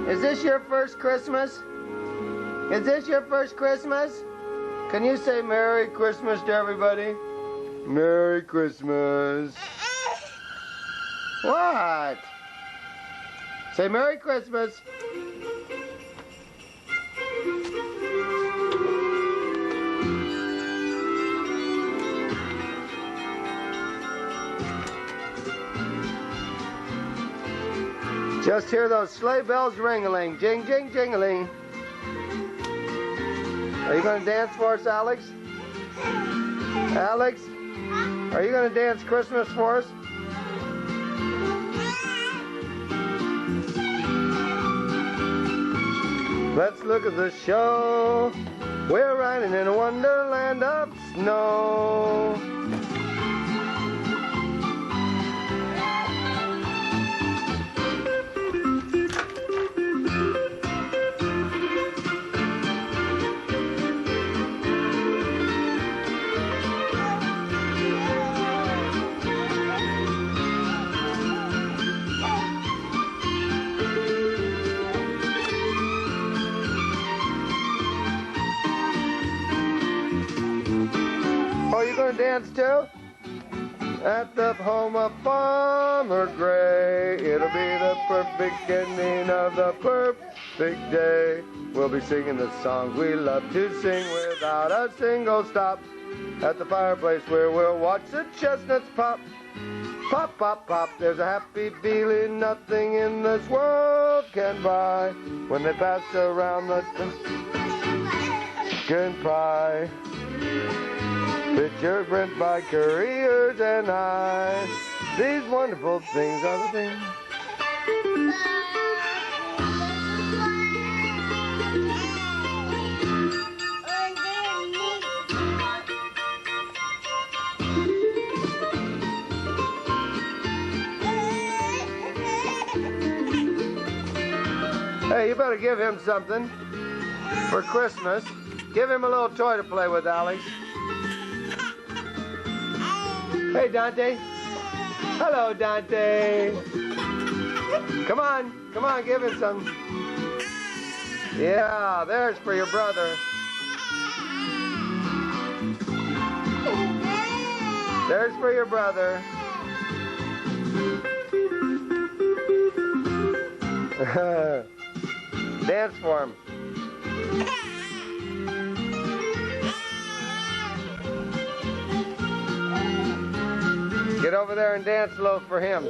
Is this your first Christmas? Is this your first Christmas? Can you say Merry Christmas to everybody? Merry Christmas. What? Say Merry Christmas. Just hear those sleigh bells ring-a-ling, jing, jing, jing-a-ling. Are you going to dance for us, Alex? Alex, are you going to dance Christmas for us? Let's look at the show. We're riding in a wonderland of snow. Oh, you gonna dance too? At the home of Farmer Gray, it'll be the perfect ending of the perfect day. We'll be singing the songs we love to sing without a single stop. At the fireplace where we'll watch the chestnuts pop. Pop, pop, pop, there's a happy feeling nothing in this world can buy. When they pass around the pumpkin pie. Picture print by Couriers and I. These wonderful things are the things. Hey, you better give him something for Christmas. Give him a little toy to play with, Alex. Hey, Dante. Hello, Dante. Come on, give him some. Yeah, there's for your brother. There's for your brother. Dance for him. Get over there and dance a little for him.